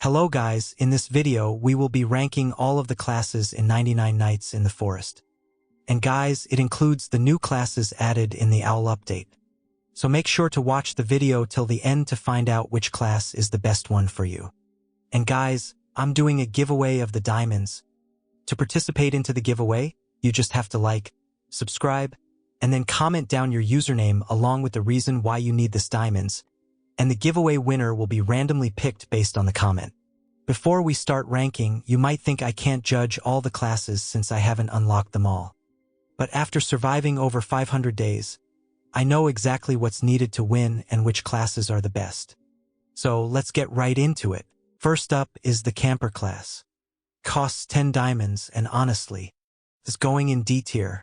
Hello guys, in this video we will be ranking all of the classes in 99 Nights in the Forest. And guys, it includes the new classes added in the Owl update. So make sure to watch the video till the end to find out which class is the best one for you. And guys, I'm doing a giveaway of the diamonds. To participate into the giveaway, you just have to like, subscribe, and then comment down your username along with the reason why you need this diamonds, and the giveaway winner will be randomly picked based on the comment. Before we start ranking, you might think I can't judge all the classes since I haven't unlocked them all. But after surviving over 500 days, I know exactly what's needed to win and which classes are the best. So let's get right into it. First up is the Camper class. Costs 10 diamonds and honestly, is going in D tier.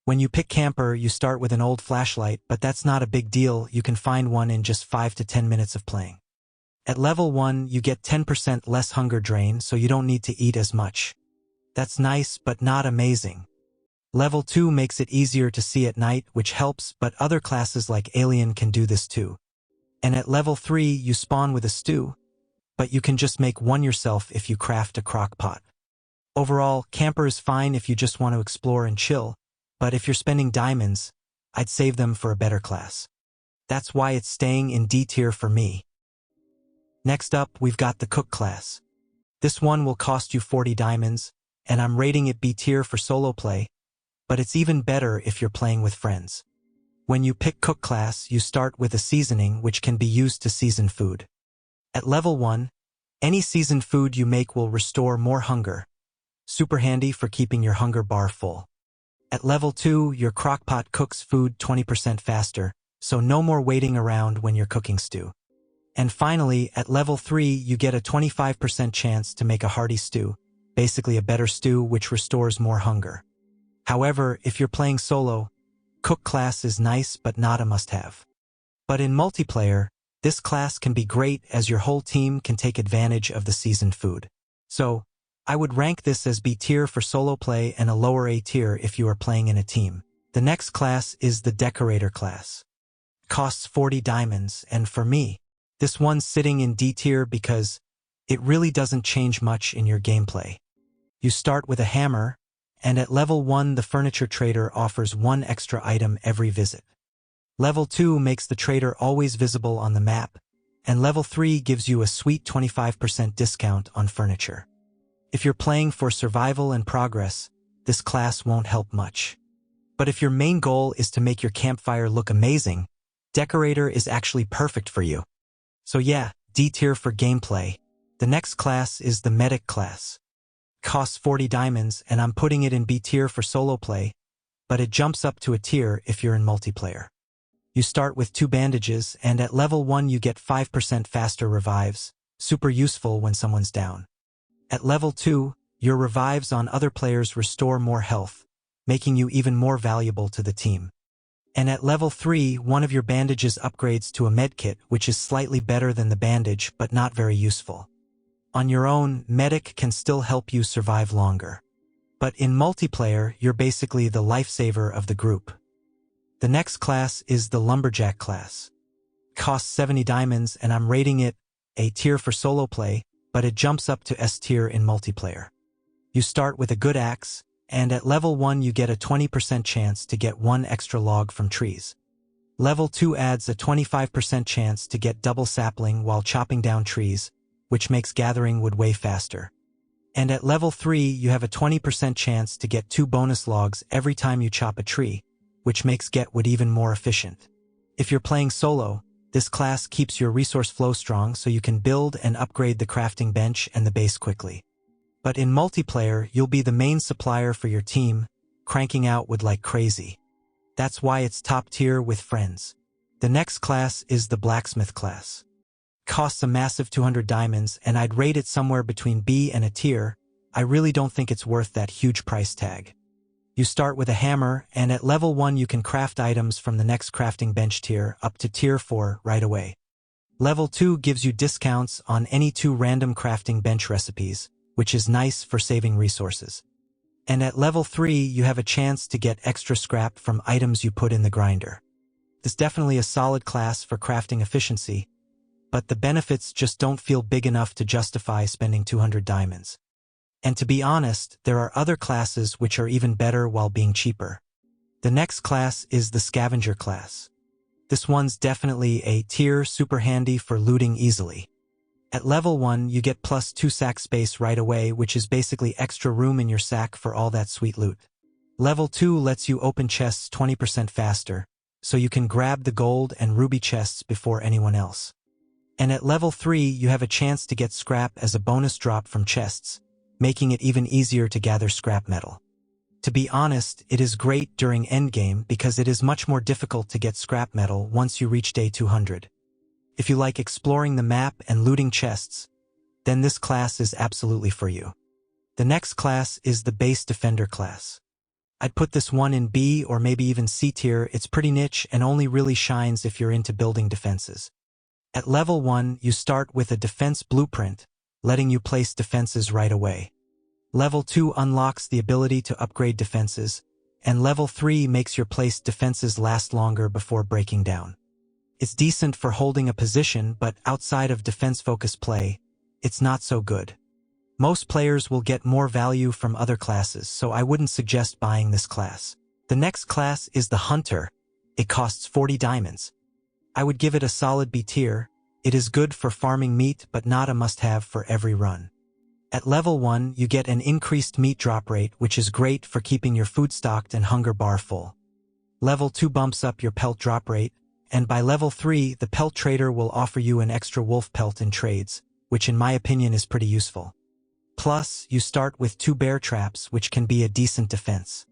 When you pick Camper, you start with an old flashlight, but that's not a big deal, you can find one in just 5 to 10 minutes of playing. At level 1, you get 10% less hunger drain, so you don't need to eat as much. That's nice, but not amazing. Level 2 makes it easier to see at night, which helps, but other classes like Alien can do this too. And at level 3, you spawn with a stew, but you can just make one yourself if you craft a crock pot. Overall, Camper is fine if you just want to explore and chill, but if you're spending diamonds, I'd save them for a better class. That's why it's staying in D tier for me. Next up, we've got the Cook class. This one will cost you 40 diamonds, and I'm rating it B tier for solo play, but it's even better if you're playing with friends. When you pick Cook class, you start with a seasoning which can be used to season food. At level 1, any seasoned food you make will restore more hunger. Super handy for keeping your hunger bar full. At level 2, your crockpot cooks food 20% faster, so no more waiting around when you're cooking stew. And finally, at level 3, you get a 25% chance to make a hearty stew, basically a better stew which restores more hunger. However, if you're playing solo, Cook class is nice but not a must-have. But in multiplayer, this class can be great as your whole team can take advantage of the seasoned food. So, I would rank this as B tier for solo play and a lower A tier if you are playing in a team. The next class is the Decorator class. Costs 40 diamonds, and for me, this one's sitting in D tier because it really doesn't change much in your gameplay. You start with a hammer, and at level 1 the furniture trader offers one extra item every visit. Level 2 makes the trader always visible on the map, and level 3 gives you a sweet 25% discount on furniture. If you're playing for survival and progress, this class won't help much. But if your main goal is to make your campfire look amazing, Decorator is actually perfect for you. So yeah, D tier for gameplay. The next class is the Medic class. Costs 40 diamonds and I'm putting it in B tier for solo play, but it jumps up to a tier if you're in multiplayer. You start with 2 bandages and at level 1 you get 5% faster revives, super useful when someone's down. At level 2, your revives on other players restore more health, making you even more valuable to the team. And at level 3, one of your bandages upgrades to a medkit, which is slightly better than the bandage but not very useful. On your own, Medic can still help you survive longer. But in multiplayer, you're basically the lifesaver of the group. The next class is the Lumberjack class. Costs 70 diamonds and I'm rating it A tier for solo play, but it jumps up to S tier in multiplayer. You start with a good axe, and at level 1 you get a 20% chance to get 1 extra log from trees. Level 2 adds a 25% chance to get double sapling while chopping down trees, which makes gathering wood way faster. And at level 3 you have a 20% chance to get 2 bonus logs every time you chop a tree, which makes get wood even more efficient. If you're playing solo, this class keeps your resource flow strong so you can build and upgrade the crafting bench and the base quickly. But in multiplayer, you'll be the main supplier for your team, cranking out wood like crazy. That's why it's top tier with friends. The next class is the Blacksmith class. Costs a massive 200 diamonds and I'd rate it somewhere between B and a tier. I really don't think it's worth that huge price tag. You start with a hammer, and at level 1 you can craft items from the next crafting bench tier up to tier 4 right away. Level 2 gives you discounts on any 2 random crafting bench recipes, which is nice for saving resources. And at level 3 you have a chance to get extra scrap from items you put in the grinder. This is definitely a solid class for crafting efficiency, but the benefits just don't feel big enough to justify spending 200 diamonds. And to be honest, there are other classes which are even better while being cheaper. The next class is the Scavenger class. This one's definitely a tier, super handy for looting easily. At level 1, you get +2 sack space right away, which is basically extra room in your sack for all that sweet loot. Level 2 lets you open chests 20% faster, so you can grab the gold and ruby chests before anyone else. And at level 3, you have a chance to get scrap as a bonus drop from chests, making it even easier to gather scrap metal. To be honest, it is great during endgame because it is much more difficult to get scrap metal once you reach day 200. If you like exploring the map and looting chests, then this class is absolutely for you. The next class is the Base Defender class. I'd put this one in B or maybe even C tier. It's pretty niche and only really shines if you're into building defenses. At level 1, you start with a defense blueprint, letting you place defenses right away. Level 2 unlocks the ability to upgrade defenses, and level 3 makes your placed defenses last longer before breaking down. It's decent for holding a position, but outside of defense-focused play, it's not so good. Most players will get more value from other classes, so I wouldn't suggest buying this class. The next class is the Hunter. It costs 40 diamonds. I would give it a solid B tier. It is good for farming meat, but not a must-have for every run. At level 1, you get an increased meat drop rate, which is great for keeping your food stocked and hunger bar full. Level 2 bumps up your pelt drop rate, and by level 3, the pelt trader will offer you an extra wolf pelt in trades, which in my opinion is pretty useful. Plus, you start with 2 bear traps, which can be a decent defense.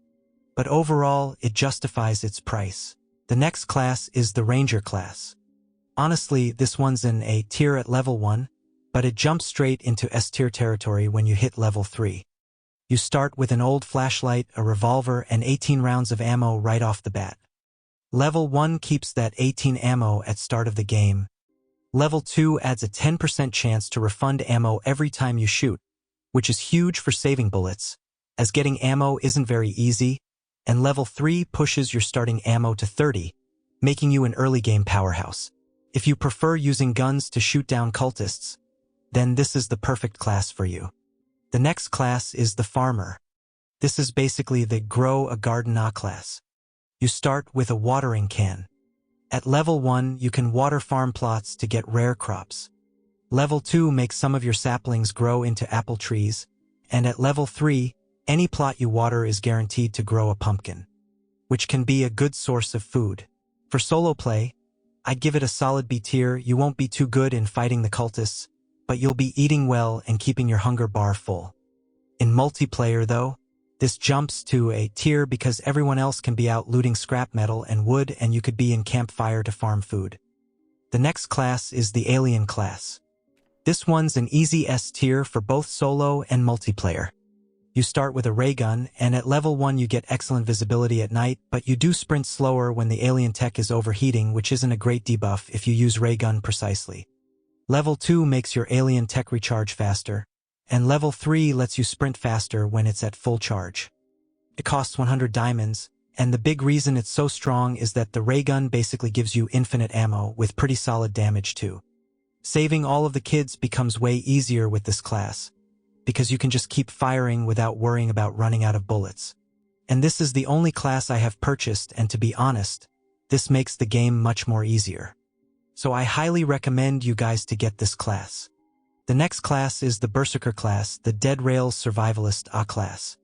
But overall, it justifies its price. The next class is the Ranger class. Honestly, this one's in A tier at level 1, but it jumps straight into S tier territory when you hit level 3. You start with an old flashlight, a revolver, and 18 rounds of ammo right off the bat. Level 1 keeps that 18 ammo at start of the game. Level 2 adds a 10% chance to refund ammo every time you shoot, which is huge for saving bullets, as getting ammo isn't very easy, and level 3 pushes your starting ammo to 30, making you an early game powerhouse. If you prefer using guns to shoot down cultists, then this is the perfect class for you. The next class is the Farmer. This is basically the Grow a Garden class. You start with a watering can. At level 1, you can water farm plots to get rare crops. Level 2 makes some of your saplings grow into apple trees, and at level 3, any plot you water is guaranteed to grow a pumpkin, which can be a good source of food. For solo play, I'd give it a solid B tier. You won't be too good in fighting the cultists, but you'll be eating well and keeping your hunger bar full. In multiplayer, though, this jumps to A tier because everyone else can be out looting scrap metal and wood, and you could be in campfire to farm food. The next class is the Alien class. This one's an easy S tier for both solo and multiplayer. You start with a ray gun, and at level 1 you get excellent visibility at night, but you do sprint slower when the alien tech is overheating, which isn't a great debuff if you use ray gun precisely. Level 2 makes your alien tech recharge faster, and level 3 lets you sprint faster when it's at full charge. It costs 100 diamonds, and the big reason it's so strong is that the ray gun basically gives you infinite ammo with pretty solid damage too. Saving all of the kids becomes way easier with this class, because you can just keep firing without worrying about running out of bullets. And this is the only class I have purchased, and to be honest, this makes the game much more easier. So I highly recommend you guys to get this class. The next class is the Berserker class, the Dead Rails Survivalist A class.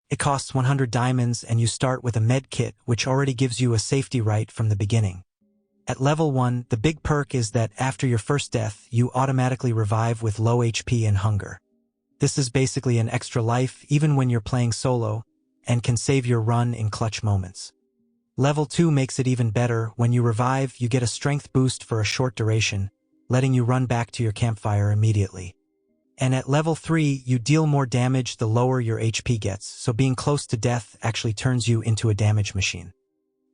It costs 100 diamonds, and you start with a med kit, which already gives you a safety right from the beginning. At level 1, the big perk is that after your first death, you automatically revive with low HP and hunger. This is basically an extra life even when you're playing solo, and can save your run in clutch moments. Level 2 makes it even better. When you revive, you get a strength boost for a short duration, letting you run back to your campfire immediately. And at level 3, you deal more damage the lower your HP gets, so being close to death actually turns you into a damage machine.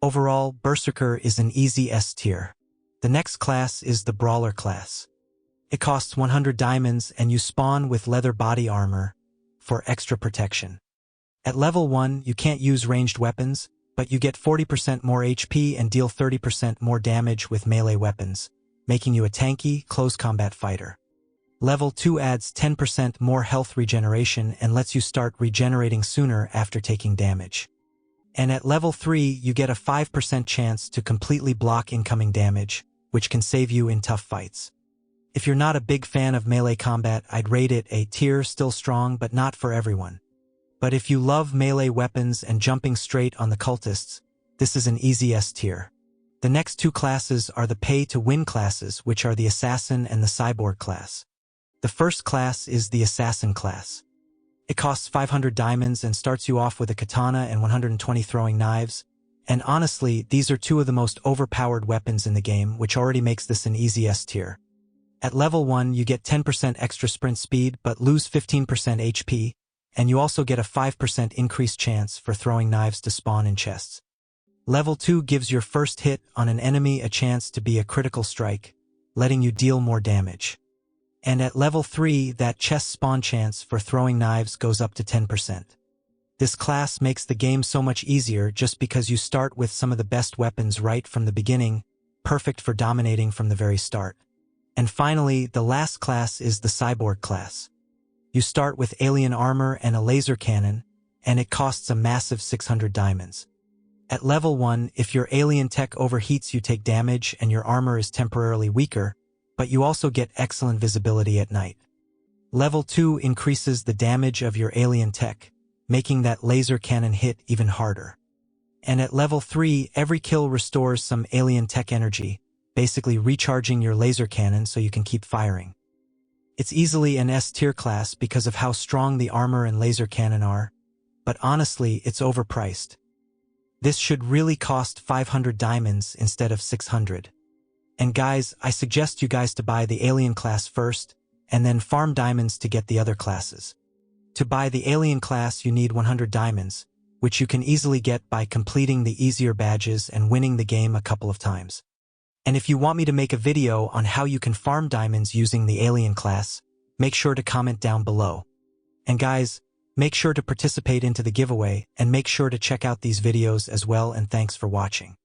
Overall, Berserker is an easy S tier. The next class is the Brawler class. It costs 100 diamonds, and you spawn with leather body armor for extra protection. At level 1, you can't use ranged weapons, but you get 40% more HP and deal 30% more damage with melee weapons, making you a tanky, close combat fighter. Level 2 adds 10% more health regeneration and lets you start regenerating sooner after taking damage. And at level 3, you get a 5% chance to completely block incoming damage, which can save you in tough fights. If you're not a big fan of melee combat, I'd rate it A tier, still strong but not for everyone. But if you love melee weapons and jumping straight on the cultists, this is an easy S tier. The next two classes are the pay-to-win classes, which are the Assassin and the Cyborg class. The first class is the Assassin class. It costs 500 diamonds and starts you off with a katana and 120 throwing knives, and honestly, these are two of the most overpowered weapons in the game, which already makes this an easy S tier. At level 1, you get 10% extra sprint speed but lose 15% HP, and you also get a 5% increased chance for throwing knives to spawn in chests. Level 2 gives your first hit on an enemy a chance to be a critical strike, letting you deal more damage. And at level 3, that chest spawn chance for throwing knives goes up to 10%. This class makes the game so much easier just because you start with some of the best weapons right from the beginning, perfect for dominating from the very start. And finally, the last class is the Cyborg class. You start with alien armor and a laser cannon, and it costs a massive 600 diamonds. At level 1, if your alien tech overheats, you take damage and your armor is temporarily weaker, but you also get excellent visibility at night. Level 2 increases the damage of your alien tech, making that laser cannon hit even harder. And at level 3, every kill restores some alien tech energy, basically recharging your laser cannon so you can keep firing. It's easily an S tier class because of how strong the armor and laser cannon are, but honestly, it's overpriced. This should really cost 500 diamonds instead of 600. And guys, I suggest you guys to buy the alien class first, and then farm diamonds to get the other classes. To buy the alien class, you need 100 diamonds, which you can easily get by completing the easier badges and winning the game a couple of times. And if you want me to make a video on how you can farm diamonds using the alien class, make sure to comment down below. And guys, make sure to participate into the giveaway and make sure to check out these videos as well, and thanks for watching.